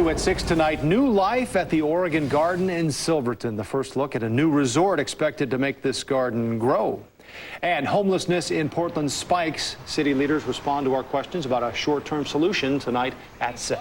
New at 6 tonight, new life at the Oregon Garden in Silverton. The first look at a new resort expected to make this garden grow. And homelessness in Portland spikes. City leaders respond to our questions about a short-term solution tonight at 6.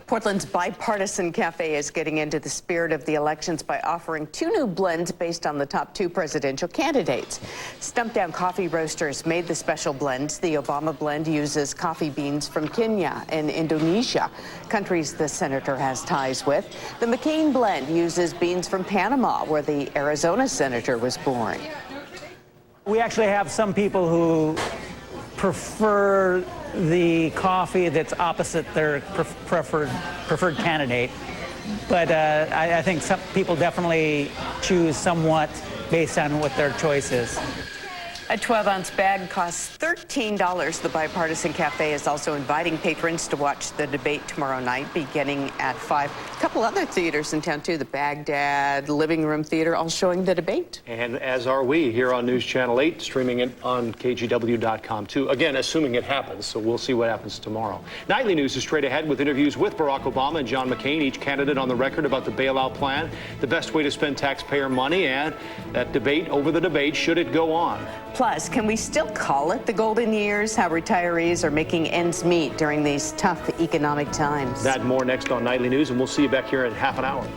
Portland's Bipartisan Cafe is getting into the spirit of the elections by offering 2 new blends based on the top 2 presidential candidates. Stumped Down Coffee Roasters made the special blends. The Obama blend uses coffee beans from Kenya and Indonesia, countries the senator has ties with. The McCain blend uses beans from Panama, where the Arizona senator was born. We actually have some people who prefer the coffee that's opposite their preferred candidate, but I think some people definitely choose somewhat based on what their choice is. A 12-ounce bag costs $13. The Bipartisan Cafe is also inviting patrons to watch the debate tomorrow night beginning at 5. A couple other theaters in town, too. The Baghdad, Living Room Theater, all showing the debate. And as are we here on News Channel 8, streaming it on KGW.com, too. Again, assuming it happens, so we'll see what happens tomorrow. Nightly News is straight ahead with interviews with Barack Obama and John McCain, each candidate on the record about the bailout plan, the best way to spend taxpayer money, and that debate over the debate, should it go on. Plus, can we still call it the golden years? How retirees are making ends meet during these tough economic times. That and more next on Nightly News, and we'll see you back here in half an hour.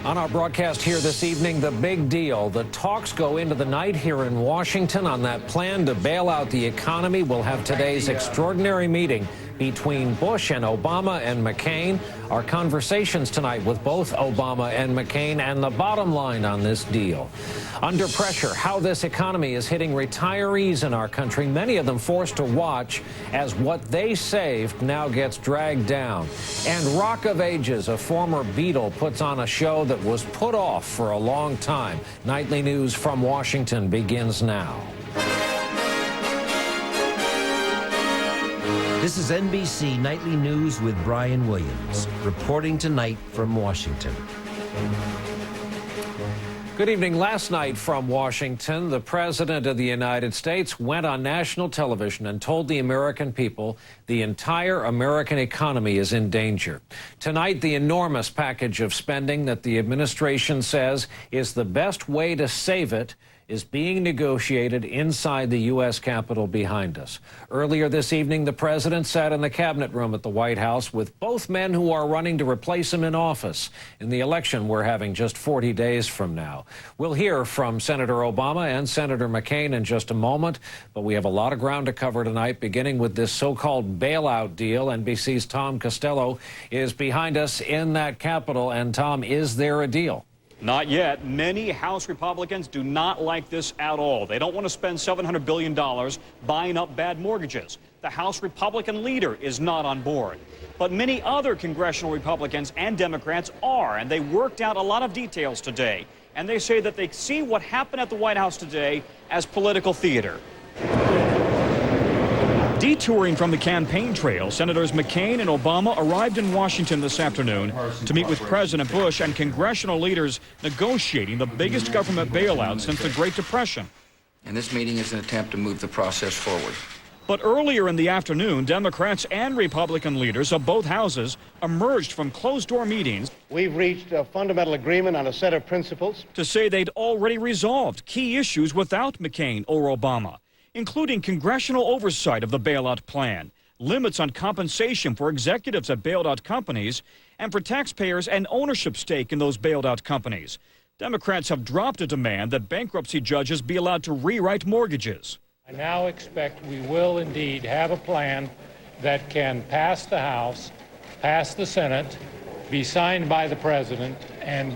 On our broadcast here this evening, the big deal. The talks go into the night here in Washington on that plan to bail out the economy. We'll have today's extraordinary meeting between Bush and Obama and McCain. Our conversations tonight with both Obama and McCain, and the bottom line on this deal. Under pressure, how this economy is hitting retirees in our country, many of them forced to watch as what they saved now gets dragged down. And Rock of Ages, a former Beatle, puts on a show that was put off for a long time. Nightly News from Washington begins now. This is NBC Nightly News with Brian Williams, reporting tonight from Washington. Good evening. Last night from Washington, the President of the United States went on national television and told the American people the entire American economy is in danger. Tonight, the enormous package of spending that the administration says is the best way to save it is being negotiated inside the U.S. Capitol behind us. Earlier this evening, the president sat in the cabinet room at the White House with both men who are running to replace him in office in the election we're having just 40 days from now. We'll hear from Senator Obama and Senator McCain in just a moment, but we have a lot of ground to cover tonight, beginning with this so-called bailout deal. NBC's Tom Costello is behind us in that Capitol. And Tom, is there a deal? Not yet. Many House Republicans do not like this at all. They don't want to spend $700 billion buying up bad mortgages. The House Republican leader is not on board. But many other congressional Republicans and Democrats are, and they worked out a lot of details today. And they say that they see what happened at the White House today as political theater. Detouring from the campaign trail, Senators McCain and Obama arrived in Washington this afternoon to meet with President Bush and congressional leaders negotiating the biggest government bailout since the Great Depression. And this meeting is an attempt to move the process forward. But earlier in the afternoon, Democrats and Republican leaders of both houses emerged from closed-door meetings. We've reached a fundamental agreement on a set of principles To say they'd already resolved key issues without McCain or Obama, including congressional oversight of the bailout plan, limits on compensation for executives at bailed-out companies, and for taxpayers an ownership stake in those bailed-out companies. Democrats have dropped a demand that bankruptcy judges be allowed to rewrite mortgages. I now expect we will indeed have a plan that can pass the House, pass the Senate, be signed by the President, and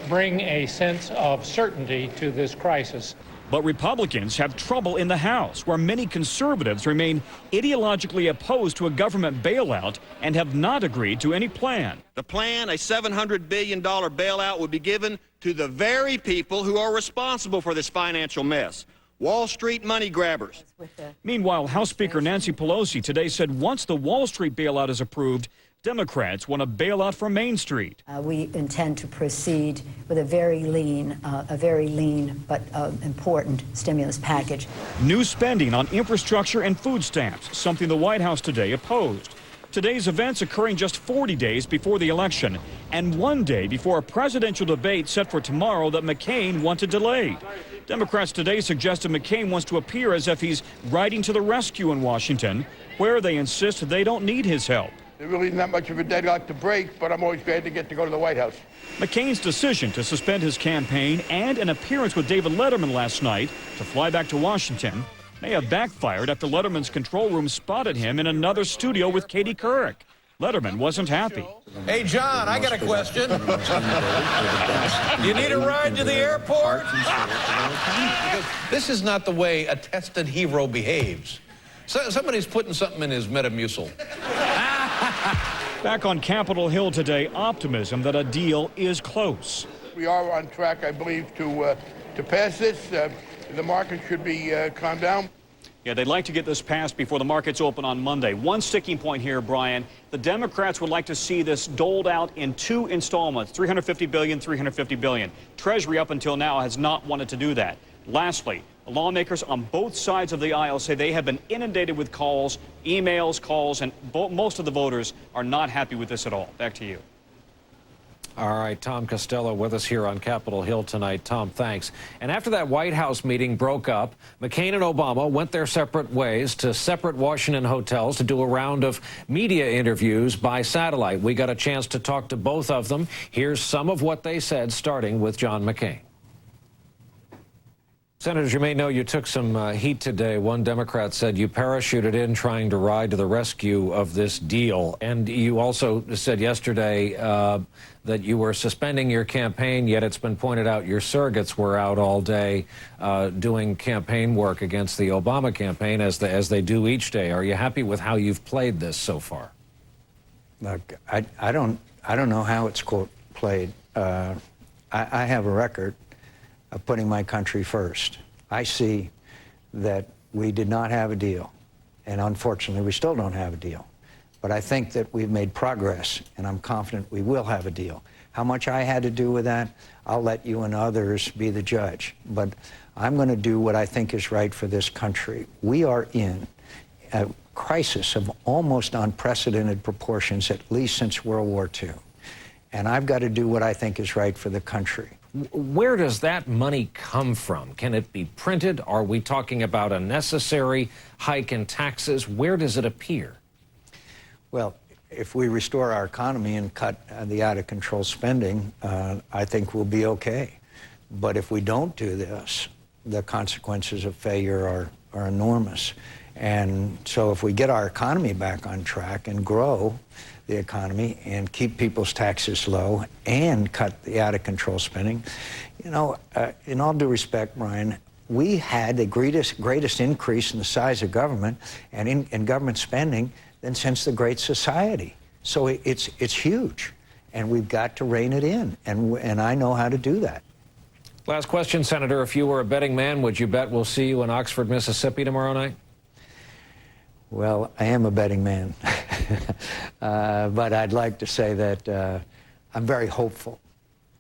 bring a sense of certainty to this crisis. But Republicans have trouble in the House, where many conservatives remain ideologically opposed to a government bailout and have not agreed to any plan. The plan, a $700 billion bailout, would be given to the very people who are responsible for this financial mess. Wall Street money grabbers. Meanwhile, House Speaker Nancy Pelosi today said once the Wall Street bailout is approved, Democrats want a bailout for Main Street. We intend to proceed with a very lean but important stimulus package. New spending on infrastructure and food stamps, something the White House today opposed. Today's events occurring just 40 days before the election and 1 day before a presidential debate set for tomorrow that McCain wanted delayed. Democrats today suggested McCain wants to appear as if he's riding to the rescue in Washington, where they insist they don't need his help. There really isn't that much of a deadlock to break, but I'm always glad to get to go to the White House. McCain's decision to suspend his campaign and an appearance with David Letterman last night to fly back to Washington may have backfired after Letterman's control room spotted him in another studio with Katie Couric. Letterman wasn't happy. Hey, John, I got a question. You need a ride to the airport? This is not the way a tested hero behaves. Somebody's putting something in his Metamucil. Back on Capitol Hill today, optimism that a deal is close. We are on track, I believe, to pass this. The market should be calmed down. Yeah, they'd like to get this passed before the markets open on Monday. One sticking point here, Brian, the Democrats would like to see this doled out in 2 installments, $350 billion, $350 billion. Treasury up until now has not wanted to do that. Lastly, lawmakers on both sides of the aisle say they have been inundated with calls, emails, calls, and most of the voters are not happy with this at all. Back to you. All right, Tom Costello with us here on Capitol Hill tonight. Tom, thanks. And after that White House meeting broke up, McCain and Obama went their separate ways to separate Washington hotels to do a round of media interviews by satellite. We got a chance to talk to both of them. Here's some of what they said, starting with John McCain. Senators, you may know you took some heat today. One Democrat said you parachuted in trying to ride to the rescue of this deal. And you also said yesterday that you were suspending your campaign, yet it's been pointed out your surrogates were out all day doing campaign work against the Obama campaign, as they do each day. Are you happy with how you've played this so far? Look, I don't know how it's, quote, played. I have a record of putting my country first. I see that we did not have a deal, and unfortunately we still don't have a deal. But I think that we've made progress, and I'm confident we will have a deal. How much I had to do with that, I'll let you and others be the judge. But I'm going to do what I think is right for this country. We are in a crisis of almost unprecedented proportions, at least since World War II. And I've got to do what I think is right for the country. Where does that money come from? Can it be printed? Are we talking about a necessary hike in taxes? Where does it appear? Well, if we restore our economy and cut the out-of-control spending, I think we'll be okay. But if we don't do this, the consequences of failure are enormous. And so if we get our economy back on track and grow the economy and keep people's taxes low and cut the out-of-control spending, you know, in all due respect, Brian, we had the greatest increase in the size of government and in government spending than since the Great Society. So it's huge, and we've got to rein it in, and I know how to do that. Last question, Senator. If you were a betting man, would you bet we'll see you in Oxford, Mississippi tomorrow night? Well, I am a betting man, but I'd like to say that I'm very hopeful.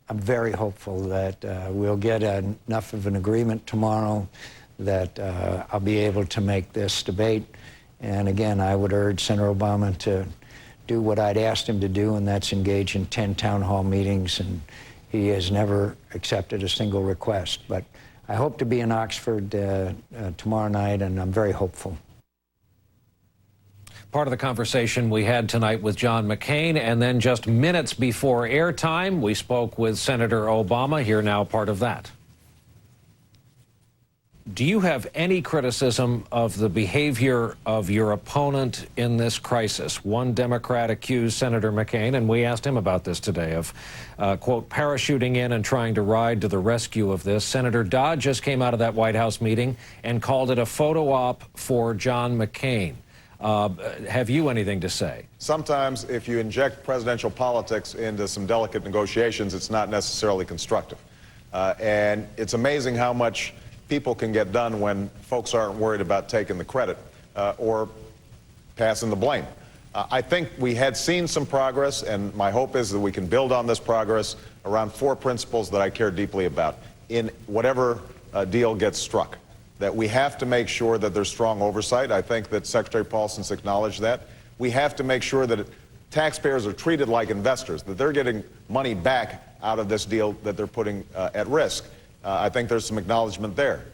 I'm very hopeful that we'll get enough of an agreement tomorrow that I'll be able to make this debate. And again, I would urge Senator Obama to do what I'd asked him to do, and that's engage in 10 town hall meetings, and he has never accepted a single request. But I hope to be in Oxford tomorrow night, and I'm very hopeful. Part of the conversation we had tonight with John McCain, and then just minutes before airtime, we spoke with Senator Obama. Here now, part of that. Do you have any criticism of the behavior of your opponent in this crisis? One Democrat accused Senator McCain, and we asked him about this today, of, quote, parachuting in and trying to ride to the rescue of this. Senator Dodd just came out of that White House meeting and called it a photo op for John McCain. Have you anything to say? Sometimes if you inject presidential politics into some delicate negotiations, it's not necessarily constructive. And it's amazing how much people can get done when folks aren't worried about taking the credit or passing the blame. I think we had seen some progress, and my hope is that we can build on this progress around 4 principles that I care deeply about in whatever deal gets struck. That we have to make sure that there's strong oversight. I think that Secretary Paulson's acknowledged that. We have to make sure that taxpayers are treated like investors, that they're getting money back out of this deal that they're putting at risk. I think there's some acknowledgement there.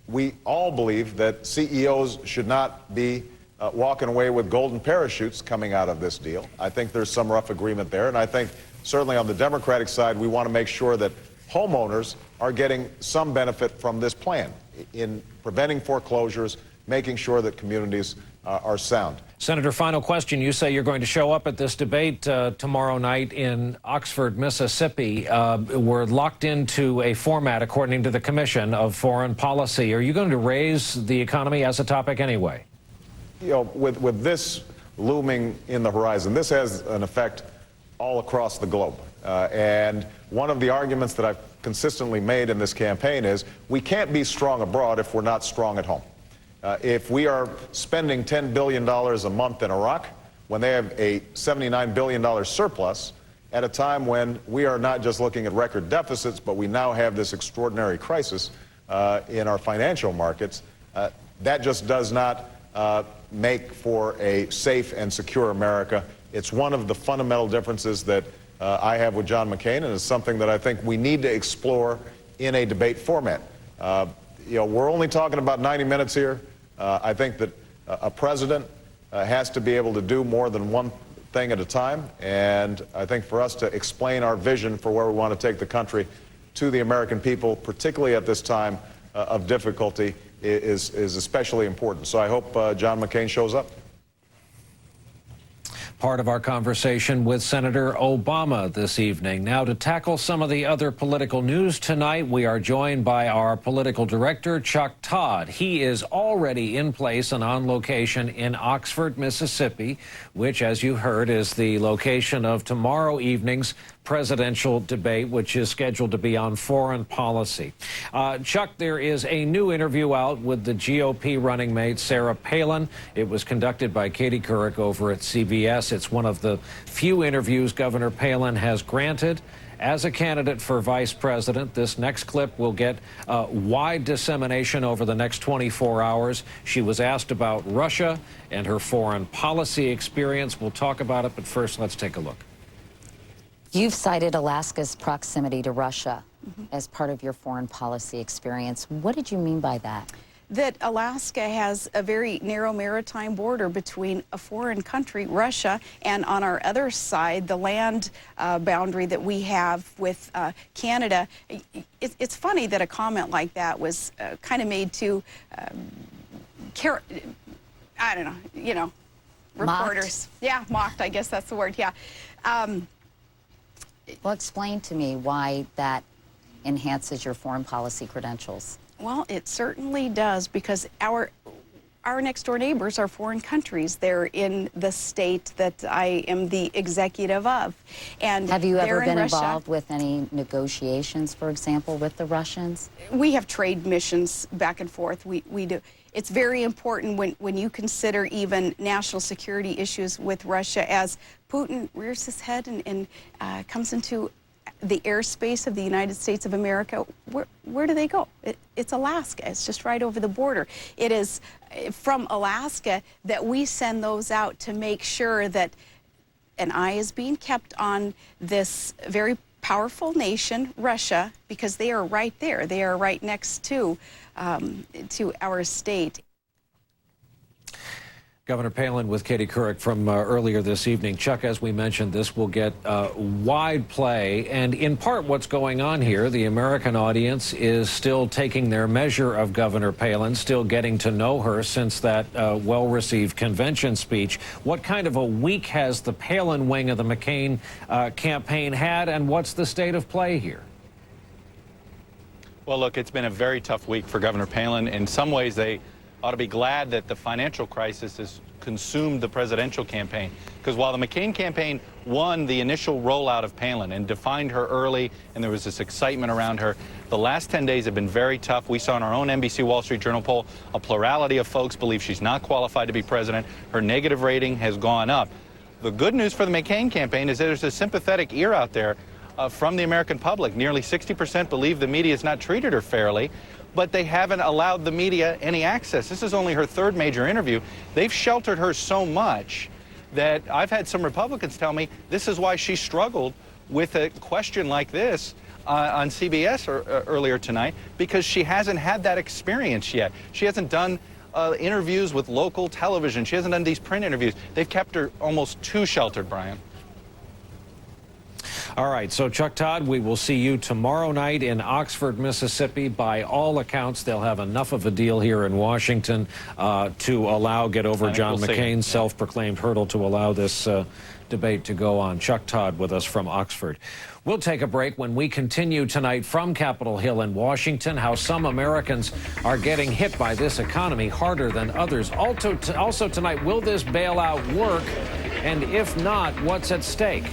We all believe that CEOs should not be walking away with golden parachutes coming out of this deal. I think there's some rough agreement there, and I think certainly on the Democratic side, we want to make sure that homeowners are getting some benefit from this plan in preventing foreclosures, making sure that communities are sound. Senator, final question. You say you're going to show up at this debate tomorrow night in Oxford, Mississippi. We're locked into a format, according to the Commission, of foreign policy. Are you going to raise the economy as a topic anyway? You know, with this looming in the horizon, this has an effect all across the globe. And one of the arguments that I've consistently made in this campaign is we can't be strong abroad if we're not strong at home. If we are spending $10 billion a month in Iraq, when they have a $79 billion surplus, at a time when we are not just looking at record deficits, but we now have this extraordinary crisis in our financial markets, that just does not make for a safe and secure America. It's one of the fundamental differences that I have with John McCain, and it's something that I think we need to explore in a debate format. You know, we're only talking about 90 minutes here. I think that a president has to be able to do more than one thing at a time, and I think for us to explain our vision for where we want to take the country to the American people, particularly at this time of difficulty, is especially important. So I hope John McCain shows up. Part of our conversation with Senator Obama this evening. Now, to tackle some of the other political news tonight, we are joined by our political director, Chuck Todd. He is already in place and on location in Oxford, Mississippi, which, as you heard, is the location of tomorrow evening's presidential debate, which is scheduled to be on foreign policy. Chuck, there is a new interview out with the GOP running mate, Sarah Palin. It was conducted by Katie Couric over at CBS. It's one of the few interviews Governor Palin has granted as a candidate for vice president. This next clip will get wide dissemination over the next 24 hours. She was asked about Russia and her foreign policy experience. We'll talk about it, but first, let's take a look. You've cited Alaska's proximity to Russia as part of your foreign policy experience. What did you mean by that? That Alaska has a very narrow maritime border between a foreign country, Russia, and on our other side, the land boundary that we have with Canada. It's funny that a comment like that was kind of made to, I don't know, you know, reporters. Mocked? Yeah, mocked, I guess that's the word, yeah. Well, explain to me why that enhances your foreign policy credentials. Well, it certainly does, because our next door neighbors are foreign countries. They're in the state that I am the executive of. And have you ever been Russia. Involved with any negotiations, for example, with the Russians? We have trade missions back and forth. We do. It's very important when you consider even national security issues with Russia, as Putin rears his head and comes into the airspace of the United States of America. Where do they go? It's Alaska. It's just right over the border. It is from Alaska that we send those out to make sure that an eye is being kept on this very powerful nation, Russia, because they are right there. They are right next to our state. Governor Palin with Katie Couric from earlier this evening. Chuck, as we mentioned, this will get wide play, and in part what's going on here, the American audience is still taking their measure of Governor Palin, still getting to know her since that well-received convention speech. What kind of a week has the Palin wing of the McCain campaign had, and what's the state of play here? Well, look, it's been a very tough week for Governor Palin. In some ways, they ought to be glad that the financial crisis has consumed the presidential campaign. Because while the McCain campaign won the initial rollout of Palin and defined her early, and there was this excitement around her, The last 10 days have been very tough. We saw in our own NBC Wall Street Journal poll, a plurality of folks believe she's not qualified to be president. Her negative rating has gone up. The good news for the McCain campaign is that there's a sympathetic ear out there from the American public. Nearly 60% believe the media has not treated her fairly, but they haven't allowed the media any access. This is only her third major interview. They've sheltered her so much that I've had some Republicans tell me this is why she struggled with a question like this on CBS earlier tonight, because she hasn't had that experience yet. She hasn't done interviews with local television. She hasn't done these print interviews. They've kept her almost too sheltered, Brian. All right, so Chuck Todd, we will see you tomorrow night in Oxford, Mississippi. By all accounts, they'll have enough of a deal here in Washington to get over John McCain's self-proclaimed hurdle to allow this debate to go on. Chuck Todd with us from Oxford. We'll take a break. When we continue tonight from Capitol Hill in Washington, how some Americans are getting hit by this economy harder than others. Also tonight, will this bailout work? And if not, what's at stake?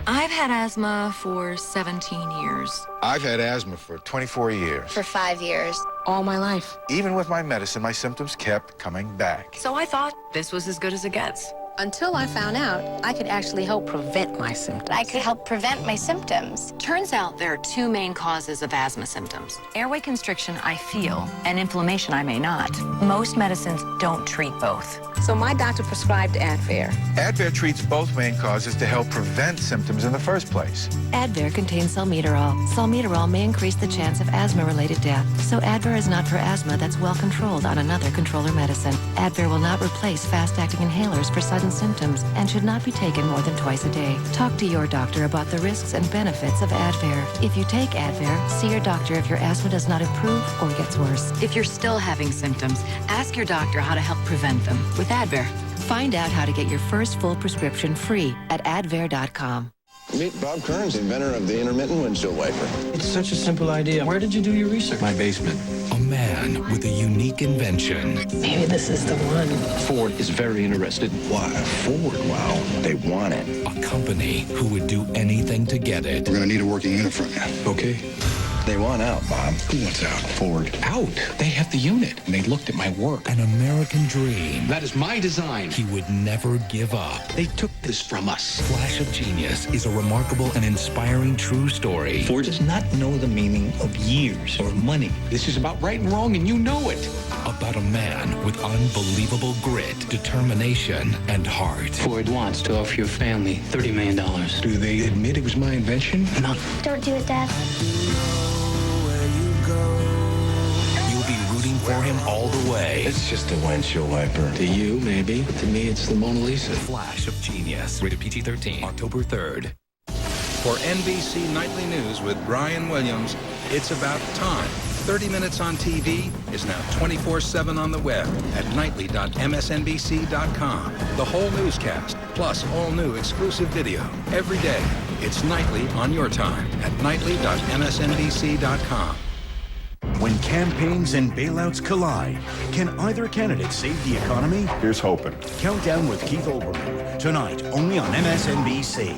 I've had asthma for 17 years. I've had asthma for 24 years. For 5 years. All my life. Even with my medicine, my symptoms kept coming back. So I thought this was as good as it gets. Until I found out I could actually help prevent my symptoms. I could help prevent my symptoms. Turns out there are two main causes of asthma symptoms. Airway constriction I feel, and inflammation I may not. Most medicines don't treat both. So my doctor prescribed Advair. Advair treats both main causes to help prevent symptoms in the first place. Advair contains salmeterol. Salmeterol may increase the chance of asthma-related death. So Advair is not for asthma that's well controlled on another controller medicine. Advair will not replace fast-acting inhalers for sudden symptoms and should not be taken more than twice a day. Talk to your doctor about the risks and benefits of Advair. If you take Advair, see your doctor if your asthma does not improve or gets worse. If you're still having symptoms, ask your doctor how to help prevent them with Advair. Find out how to get your first full prescription free at Advair.com. Meet Bob Kearns, inventor of the intermittent windshield wiper. It's such a simple idea. Where did you do your research? My basement. A man with a unique invention. Maybe this is the one. Ford is very interested. Why, Ford? Wow, they want it. A company who would do anything to get it. We're going to need a working unit from you. Okay. They want out, Bob. Who wants out? Ford. Out. They have the unit, and they looked at my work. An American dream. That is my design. He would never give up. They took this from us. Flash of Genius is a remarkable and inspiring true story. Ford does not know the meaning of years or money. This is about right and wrong, and you know it. About a man with unbelievable grit, determination, and heart. Ford wants to offer your family $30 million. Do they admit it was my invention? No. Don't do it, Dad. You'll be rooting for him all the way. It's just a windshield wiper. To you, maybe. But to me, it's the Mona Lisa. Flash of Genius. Rated PG-13. October 3rd. For NBC Nightly News with Brian Williams, it's about time. 30 minutes on TV is now 24/7 on the web at nightly.msnbc.com. The whole newscast, plus all new exclusive video. Every day, it's Nightly on your time at nightly.msnbc.com. When campaigns and bailouts collide, can either candidate save the economy? Here's hoping. Countdown with Keith Olbermann, tonight only on MSNBC.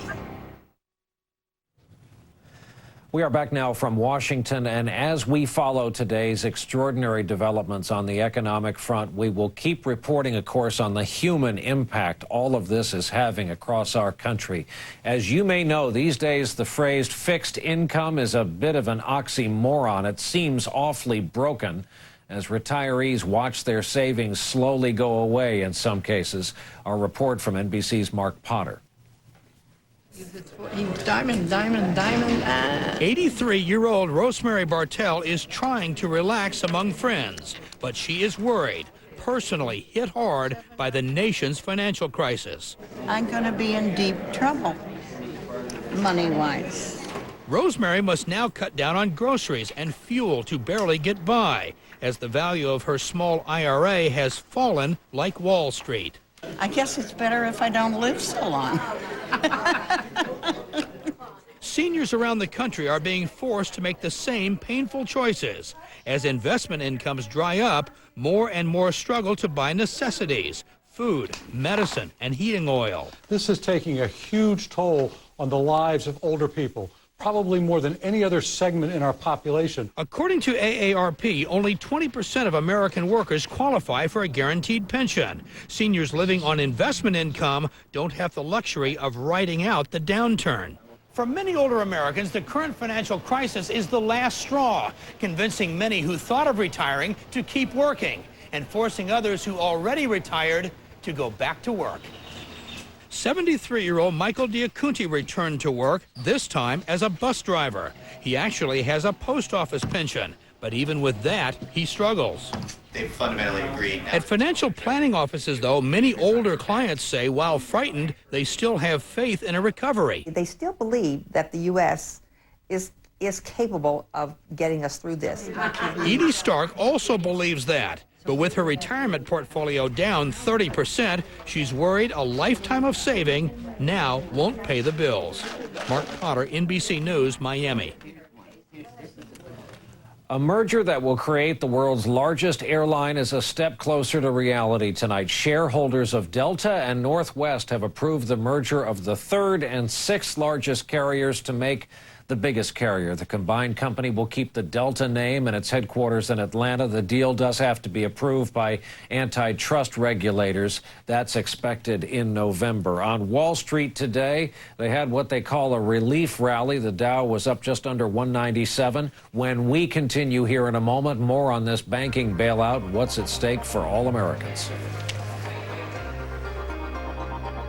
We are back now from Washington, and as we follow today's extraordinary developments on the economic front, we will keep reporting, of course, on the human impact all of this is having across our country. As you may know, these days the phrase fixed income is a bit of an oxymoron. It seems awfully broken as retirees watch their savings slowly go away in some cases. Our report from NBC's Mark Potter. Diamond. 83-year-old Rosemary Bartell is trying to relax among friends, but she is worried, personally hit hard by the nation's financial crisis. I'm going to be in deep trouble, money-wise. Rosemary must now cut down on groceries and fuel to barely get by, as the value of her small IRA has fallen like Wall Street. I guess it's better if I don't live so long. Seniors around the country are being forced to make the same painful choices. As investment incomes dry up, more and more struggle to buy necessities, food, medicine, and heating oil. This is taking a huge toll on the lives of older people. probably more than any other segment in our population. According to AARP, only 20% of American workers qualify for a guaranteed pension. Seniors living on investment income don't have the luxury of riding out the downturn. For many older Americans, the current financial crisis is the last straw, convincing many who thought of retiring to keep working and forcing others who already retired to go back to work. 73-year-old Michael Diacunti returned to work, this time as a bus driver. He actually has a post office pension, but even with that, he struggles. They fundamentally agree now. At financial planning offices, though, many older clients say while frightened, they still have faith in a recovery. They still believe that the U.S. is capable of getting us through this. Edie Stark also believes that. But with her retirement portfolio down 30%, she's worried a lifetime of saving now won't pay the bills. Mark Potter, NBC News, Miami. A merger that will create the world's largest airline is a step closer to reality tonight. Shareholders of Delta and Northwest have approved the merger of the third and sixth largest carriers to make the biggest carrier. The combined company will keep the Delta name and its headquarters in Atlanta. The deal does have to be approved by antitrust regulators. That's expected in November. On Wall Street today, they had what they call a relief rally. The Dow was up just under 197. When we continue here in a moment, more on this banking bailout, what's at stake for all Americans.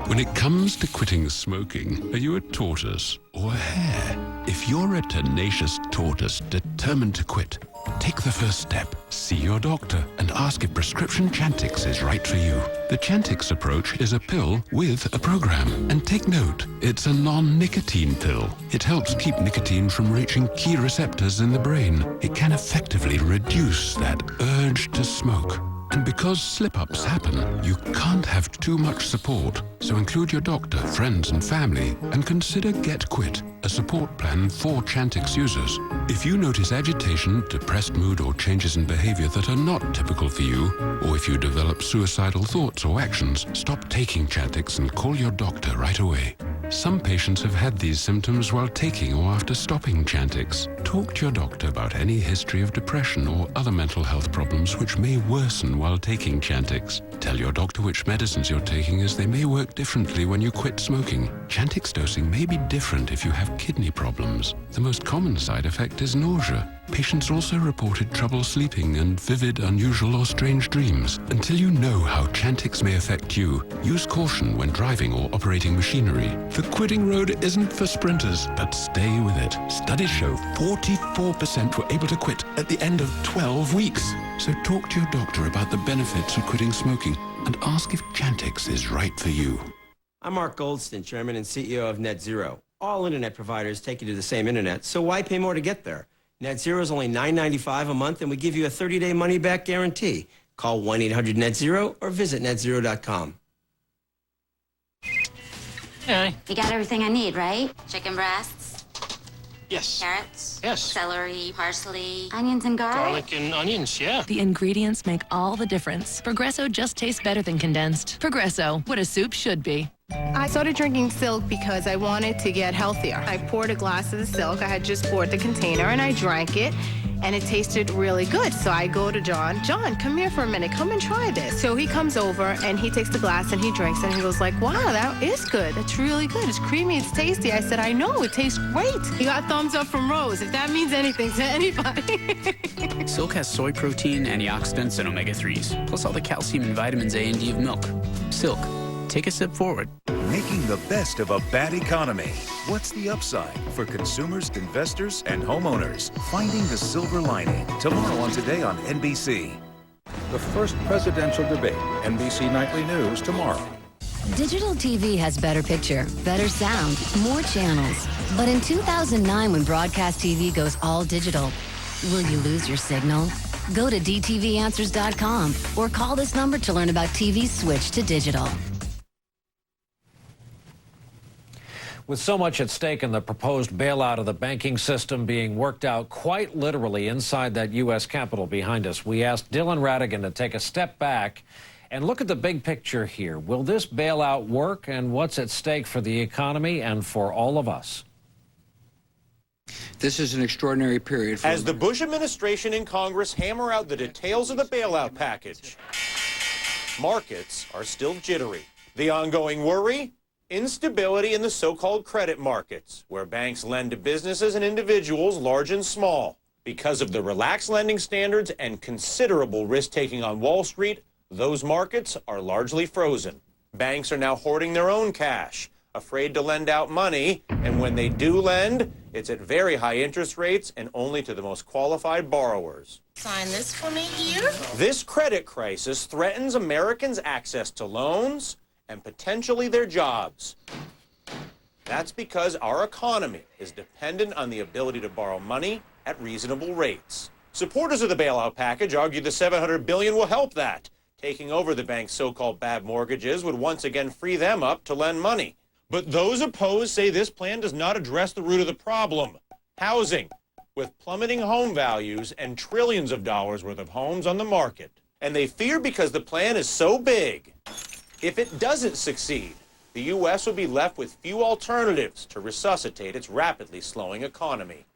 When it comes to quitting smoking, are you a tortoise or a hare? If you're a tenacious tortoise determined to quit, take the first step. See your doctor and ask if prescription Chantix is right for you. The Chantix approach is a pill with a program. And take note, it's a non-nicotine pill. It helps keep nicotine from reaching key receptors in the brain. It can effectively reduce that urge to smoke. And because slip-ups happen, you can't have too much support. So include your doctor, friends, and family, and consider Get Quit, a support plan for Chantix users. If you notice agitation, depressed mood, or changes in behavior that are not typical for you, or if you develop suicidal thoughts or actions, stop taking Chantix and call your doctor right away. Some patients have had these symptoms while taking or after stopping Chantix. Talk to your doctor about any history of depression or other mental health problems which may worsen while taking Chantix. Tell your doctor which medicines you're taking, as they may work differently when you quit smoking. Chantix dosing may be different if you have kidney problems. The most common side effect is nausea. Patients also reported trouble sleeping and vivid, unusual, or strange dreams. Until you know how Chantix may affect you, use caution when driving or operating machinery. The quitting road isn't for sprinters, but stay with it. Studies show 44% were able to quit at the end of 12 weeks. So talk to your doctor about the benefits of quitting smoking and ask if Chantix is right for you. I'm Mark Goldston, Chairman and CEO of Net Zero. All internet providers take you to the same internet, so why pay more to get there? Net Zero is only $9.95 a month, and we give you a 30-day money-back guarantee. Call 1-800-NET-ZERO or visit netzero.com. Hey. You got everything I need, right? Chicken breasts? Yes. Carrots? Yes. Celery, parsley, onions and garlic? Garlic and onions, yeah. The ingredients make all the difference. Progresso just tastes better than condensed. Progresso, what a soup should be. I started drinking Silk because I wanted to get healthier. I poured a glass of the Silk. I had just poured the container and I drank it, and it tasted really good. So I go to John, come here for a minute, come and try this. So he comes over and he takes the glass and he drinks and he goes like, wow, that is good. It's really good. It's creamy, it's tasty. I said, I know, it tastes great. He got thumbs up from Rose, if that means anything to anybody. Silk has soy protein, antioxidants, and omega-3s, plus all the calcium and vitamins A and D of milk. Silk. Take a step forward. Making the best of a bad economy. What's the upside for consumers, investors, and homeowners? Finding the silver lining. Tomorrow on Today on NBC. The first presidential debate. NBC Nightly News tomorrow. Digital TV has better picture, better sound, more channels. But in 2009, when broadcast TV goes all digital, will you lose your signal? Go to dtvanswers.com or call this number to learn about TV's switch to digital. With so much at stake in the proposed bailout of the banking system being worked out quite literally inside that U.S. Capitol behind us, we asked Dylan Ratigan to take a step back and look at the big picture here. Will this bailout work, and what's at stake for the economy and for all of us? This is an extraordinary period for As the Bush administration and Congress hammer out the details of the bailout package, markets are still jittery. The ongoing worry? Instability in the so-called credit markets, where banks lend to businesses and individuals large and small. Because of the relaxed lending standards and considerable risk-taking on Wall Street, those markets are largely frozen. Banks are now hoarding their own cash, afraid to lend out money, and when they do lend, it's at very high interest rates and only to the most qualified borrowers. Sign this for me here. This credit crisis threatens Americans' access to loans and potentially their jobs. That's because our economy is dependent on the ability to borrow money at reasonable rates. Supporters of the bailout package argue the $700 billion will help that. Taking over the bank's so-called bad mortgages would once again free them up to lend money. But those opposed say this plan does not address the root of the problem, housing, with plummeting home values and trillions of dollars worth of homes on the market. And they fear because the plan is so big, if it doesn't succeed, the U.S. will be left with few alternatives to resuscitate its rapidly slowing economy.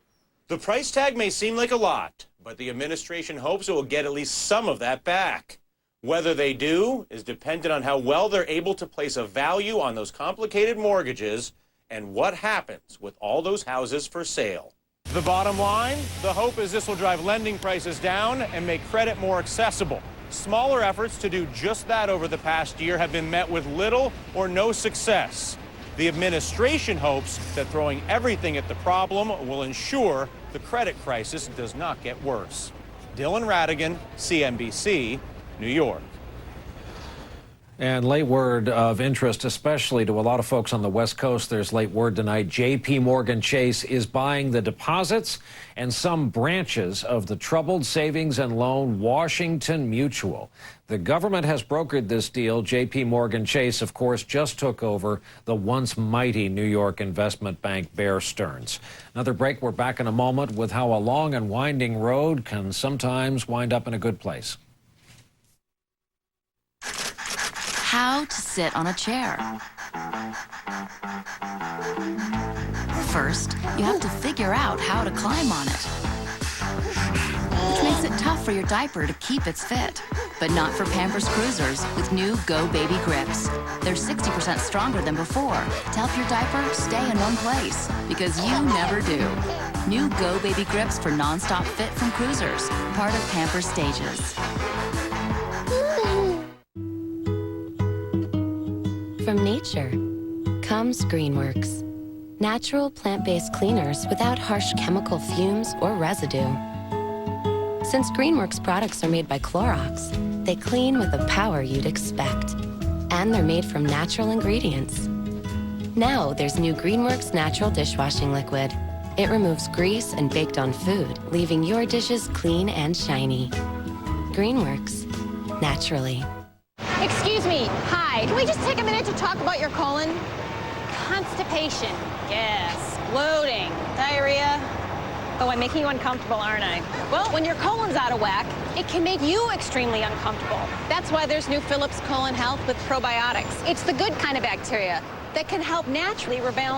The price tag may seem like a lot, but the administration hopes it will get at least some of that back. Whether they do is dependent on how well they're able to place a value on those complicated mortgages and what happens with all those houses for sale. The bottom line, the hope is this will drive lending prices down and make credit more accessible. Smaller efforts to do just that over the past year have been met with little or no success. The administration hopes that throwing everything at the problem will ensure the credit crisis does not get worse. Dylan Radigan, CNBC, New York. And late word of interest, especially to a lot of folks on the West Coast. There's late word tonight. J.P. Morgan Chase is buying the deposits and some branches of the troubled savings and loan Washington Mutual. The government has brokered this deal. J.P. Morgan Chase, of course, just took over the once mighty New York investment bank Bear Stearns. Another break. We're back in a moment with how a long and winding road can sometimes wind up in a good place. How to sit on a chair. First, you have to figure out how to climb on it, which makes it tough for your diaper to keep its fit. But not for Pampers Cruisers with new Go Baby Grips. They're 60% stronger than before to help your diaper stay in one place, because you never do. New Go Baby Grips for nonstop fit from Cruisers, part of Pampers Stages. From nature comes Greenworks. Natural plant-based cleaners without harsh chemical fumes or residue. Since Greenworks products are made by Clorox, they clean with the power you'd expect. And they're made from natural ingredients. Now there's new Greenworks Natural Dishwashing Liquid. It removes grease and baked on food, leaving your dishes clean and shiny. Greenworks, naturally. Excuse me, hi. Can we just take a minute to talk about your colon? Constipation, gas, bloating, diarrhea. Oh, I'm making you uncomfortable, aren't I? Well, when your colon's out of whack, it can make you extremely uncomfortable. That's why there's new Philips Colon Health with probiotics. It's the good kind of bacteria that can help naturally rebalance